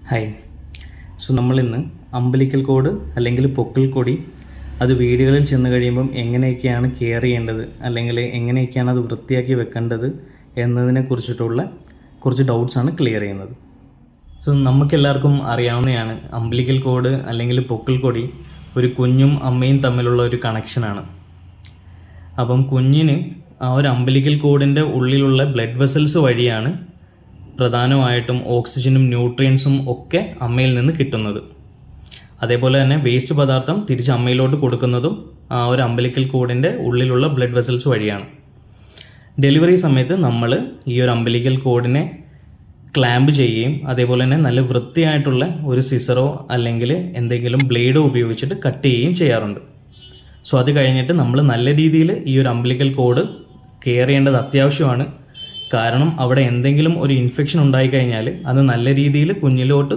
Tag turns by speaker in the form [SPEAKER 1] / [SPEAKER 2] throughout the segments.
[SPEAKER 1] Hi. നമ്മളിന്ന് umbilical code അല്ലെങ്കിൽ പൊക്കിൾ കൊടി അത് വീടുകളിൽ ചെന്ന് കഴിയുമ്പം എങ്ങനെയൊക്കെയാണ് കെയർ ചെയ്യേണ്ടത് അല്ലെങ്കിൽ എങ്ങനെയൊക്കെയാണ് അത് വൃത്തിയാക്കി വെക്കേണ്ടത് എന്നതിനെ കുറിച്ചിട്ടുള്ള കുറച്ച് ഡൗട്ട്സാണ് ക്ലിയർ ചെയ്യുന്നത്. നമുക്കെല്ലാവർക്കും അറിയാവുന്നതാണ് അമ്പലിക്കൽ കോഡ് അല്ലെങ്കിൽ പൊക്കിൾ കൊടി ഒരു കുഞ്ഞും അമ്മയും തമ്മിലുള്ള ഒരു കണക്ഷനാണ്. അപ്പം കുഞ്ഞിന് ആ ഒരു അമ്പലിക്കൽ കോഡിൻ്റെ ഉള്ളിലുള്ള ബ്ലഡ് വെസൽസ് വഴിയാണ് പ്രധാനമായിട്ടും ഓക്സിജനും ന്യൂട്രിയൻസും ഒക്കെ അമ്മയിൽ നിന്ന് കിട്ടുന്നത്. അതേപോലെ തന്നെ വേസ്റ്റ് പദാർത്ഥം തിരിച്ച് അമ്മയിലോട്ട് കൊടുക്കുന്നതും ആ ഒരു അമ്പലിക്കൽ കോഡിൻ്റെ ഉള്ളിലുള്ള ബ്ലഡ് വെസൽസ് വഴിയാണ്. ഡെലിവറി സമയത്ത് നമ്മൾ ഈ ഒരു അമ്പലിക്കൽ കോഡിനെ ക്ലാമ്പ് ചെയ്യുകയും അതേപോലെ തന്നെ നല്ല വൃത്തിയായിട്ടുള്ള ഒരു സിസറോ അല്ലെങ്കിൽ എന്തെങ്കിലും ബ്ലേഡോ ഉപയോഗിച്ചിട്ട് കട്ട് ചെയ്യുകയും ചെയ്യാറുണ്ട്. അത് കഴിഞ്ഞിട്ട് നമ്മൾ നല്ല രീതിയിൽ ഈ ഒരു അമ്പലിക്കൽ കോഡ് കെയർ ചെയ്യേണ്ടത് അത്യാവശ്യമാണ്. കാരണം അവിടെ എന്തെങ്കിലും ഒരു ഇൻഫെക്ഷൻ ഉണ്ടായിക്കഴിഞ്ഞാൽ അത് നല്ല രീതിയിൽ കുഞ്ഞിലോട്ട്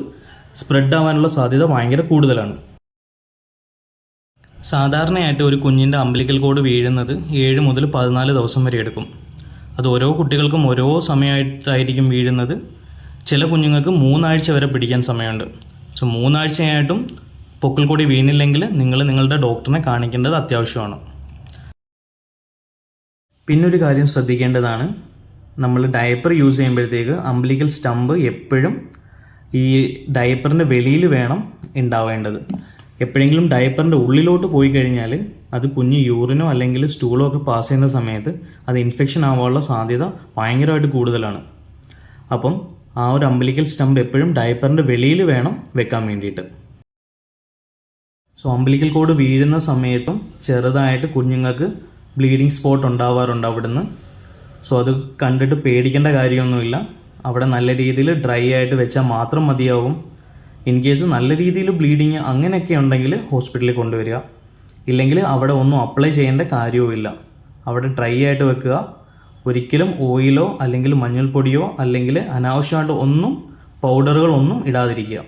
[SPEAKER 1] സ്പ്രെഡ് ആവാനുള്ള സാധ്യത ഭയങ്കര കൂടുതലാണ്. സാധാരണയായിട്ട് ഒരു കുഞ്ഞിൻ്റെ അമ്പലിക്കൽ കോഡ് വീഴുന്നത് 7 മുതൽ 14 ദിവസം വരെ എടുക്കും. അത് ഓരോ കുട്ടികൾക്കും ഓരോ സമയമായിട്ടായിരിക്കും വീഴുന്നത്. ചില കുഞ്ഞുങ്ങൾക്ക് 3 ആഴ്ച വരെ പിടിക്കാൻ സമയമുണ്ട്. 3 ആഴ്ചയായിട്ടും പൊക്കിൾ കൊടി വീണില്ലെങ്കിൽ നിങ്ങൾ നിങ്ങളുടെ ഡോക്ടറിനെ കാണിക്കേണ്ടത് അത്യാവശ്യമാണ്. പിന്നൊരു കാര്യം ശ്രദ്ധിക്കേണ്ടതാണ്, നമ്മൾ ഡയപ്പർ യൂസ് ചെയ്യുമ്പോഴത്തേക്ക് അമ്പലിക്കൽ സ്റ്റമ്പ് എപ്പോഴും ഈ ഡയപ്പറിൻ്റെ വെളിയിൽ വേണം ഉണ്ടാവേണ്ടത്. എപ്പോഴെങ്കിലും ഡയപ്പറിൻ്റെ ഉള്ളിലോട്ട് പോയി കഴിഞ്ഞാൽ അത് കുഞ്ഞ് യൂറിനോ അല്ലെങ്കിൽ സ്റ്റൂളോ ഒക്കെ പാസ് ചെയ്യുന്ന സമയത്ത് അത് ഇൻഫെക്ഷൻ ആവാനുള്ള സാധ്യത ഭയങ്കരമായിട്ട് കൂടുതലാണ്. അപ്പം ആ ഒരു അമ്പലിക്കൽ സ്റ്റമ്പ് എപ്പോഴും ഡയപ്പറിൻ്റെ വെളിയിൽ വേണം വെക്കാൻ വേണ്ടിയിട്ട്. അമ്പലിക്കൽ കോഡ് വീഴുന്ന സമയത്തും ചെറുതായിട്ട് കുഞ്ഞുങ്ങൾക്ക് ബ്ലീഡിങ് സ്പോട്ട് ഉണ്ടാവാറുണ്ട് അവിടുന്ന്. അത് കണ്ടിട്ട് പേടിക്കേണ്ട കാര്യമൊന്നുമില്ല. അവിടെ നല്ല രീതിയിൽ ഡ്രൈ ആയിട്ട് വെച്ചാൽ മാത്രം മതിയാവും. ഇൻ കേസ് നല്ല രീതിയിൽ ബ്ലീഡിങ് അങ്ങനെയൊക്കെ ഉണ്ടെങ്കിൽ ഹോസ്പിറ്റലിൽ കൊണ്ടുവരിക. ഇല്ലെങ്കിൽ അവിടെ ഒന്നും അപ്ലൈ ചെയ്യേണ്ട കാര്യവുമില്ല. അവിടെ ഡ്രൈ ആയിട്ട് വെക്കുക. ഒരിക്കലും ഓയിലോ അല്ലെങ്കിൽ മഞ്ഞൾപ്പൊടിയോ അല്ലെങ്കിൽ അനാവശ്യമായിട്ട് ഒന്നും പൗഡറുകളൊന്നും ഇടാതിരിക്കുക.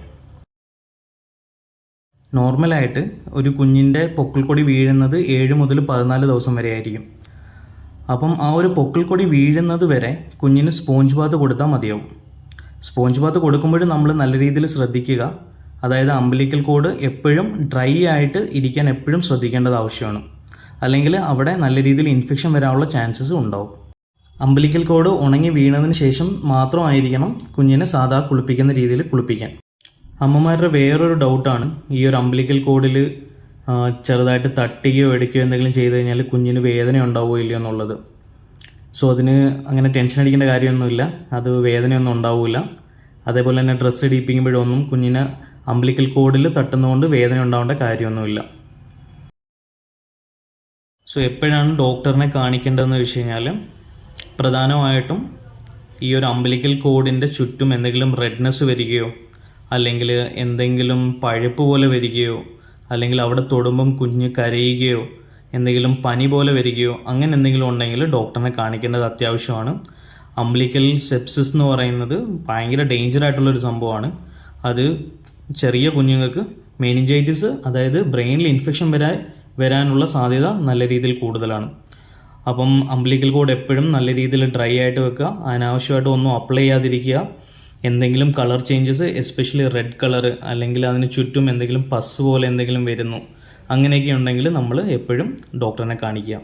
[SPEAKER 1] നോർമലായിട്ട് ഒരു കുഞ്ഞിൻ്റെ പൊക്കിൾ കൊടി വീഴുന്നത് 7 മുതൽ 14 ദിവസം വരെ ആയിരിക്കും. അപ്പം ആ ഒരു പൊക്കിൾ കൊടി വീഴുന്നത് വരെ കുഞ്ഞിന് സ്പോഞ്ച് ബാത്ത് കൊടുത്താൽ മതിയാവും. സ്പോഞ്ച് ബാത്ത് കൊടുക്കുമ്പോഴും നമ്മൾ നല്ല രീതിയിൽ ശ്രദ്ധിക്കുക. അതായത് അമ്പലിക്കൽ കോഡ് എപ്പോഴും ഡ്രൈ ആയിട്ട് ഇരിക്കാൻ എപ്പോഴും ശ്രദ്ധിക്കേണ്ടത് ആവശ്യമാണ്. അല്ലെങ്കിൽ അവിടെ നല്ല രീതിയിൽ ഇൻഫെക്ഷൻ വരാനുള്ള ചാൻസസ് ഉണ്ടാവും. അമ്പലിക്കൽ കോഡ് ഉണങ്ങി വീണതിന് ശേഷം മാത്രമായിരിക്കണം കുഞ്ഞിനെ സാധാ കുളിപ്പിക്കുന്ന രീതിയിൽ കുളിപ്പിക്കാൻ. അമ്മമാരുടെ വേറൊരു ഡൗട്ടാണ് ഈ ഒരു അമ്പലിക്കൽ കോഡിൽ ചെറുതായിട്ട് തട്ടുകയോ എടുക്കുകയോ എന്തെങ്കിലും ചെയ്ത് കഴിഞ്ഞാൽ കുഞ്ഞിന് വേദന ഉണ്ടാവുമോ ഇല്ലയോ എന്നുള്ളത്. അതിന് അങ്ങനെ ടെൻഷൻ അടിക്കേണ്ട കാര്യമൊന്നുമില്ല. അത് വേദനയൊന്നും ഉണ്ടാവില്ല. അതേപോലെ തന്നെ ഡ്രസ്സ് ഇടിപ്പിക്കുമ്പോഴൊന്നും കുഞ്ഞിന് അമ്പലിക്കൽ കോഡിൽ തട്ടുന്നതുകൊണ്ട് വേദന ഉണ്ടാവേണ്ട കാര്യമൊന്നുമില്ല. എപ്പോഴാണ് ഡോക്ടറിനെ കാണിക്കേണ്ടതെന്ന് വെച്ച് കഴിഞ്ഞാൽ പ്രധാനമായിട്ടും ഈ ഒരു അമ്പലിക്കൽ കോഡിൻ്റെ ചുറ്റും എന്തെങ്കിലും റെഡ്നെസ് വരികയോ അല്ലെങ്കിൽ എന്തെങ്കിലും പഴുപ്പ് പോലെ വരികയോ അല്ലെങ്കിൽ അവിടെ തൊടുമ്പം കുഞ്ഞ് കരയുകയോ എന്തെങ്കിലും പനി പോലെ വരികയോ അങ്ങനെ എന്തെങ്കിലും ഉണ്ടെങ്കിൽ ഡോക്ടറിനെ കാണിക്കേണ്ടത് അത്യാവശ്യമാണ്. അമ്പലിക്കൽ സെപ്സിസ് എന്ന് പറയുന്നത് ഭയങ്കര ഡേഞ്ചർ ആയിട്ടുള്ളൊരു സംഭവമാണ്. അത് ചെറിയ കുഞ്ഞുങ്ങൾക്ക് മെനിഞ്ചൈറ്റിസ്, അതായത് ബ്രെയിനിൽ ഇൻഫെക്ഷൻ വരാനുള്ള സാധ്യത നല്ല രീതിയിൽ കൂടുതലാണ്. അപ്പം അമ്പലിക്കൽ കോഡ് എപ്പോഴും നല്ല രീതിയിൽ ഡ്രൈ ആയിട്ട് വെക്കുക. അനാവശ്യമായിട്ട് ഒന്നും അപ്ലൈ ചെയ്യാതിരിക്കുക. എന്തെങ്കിലും colour changes, especially red colour അല്ലെങ്കിൽ അതിന് ചുറ്റും എന്തെങ്കിലും പസ് പോലെ എന്തെങ്കിലും വരുന്നു അങ്ങനെയൊക്കെ ഉണ്ടെങ്കിൽ നമ്മൾ എപ്പോഴും ഡോക്ടറിനെ കാണിക്കുക.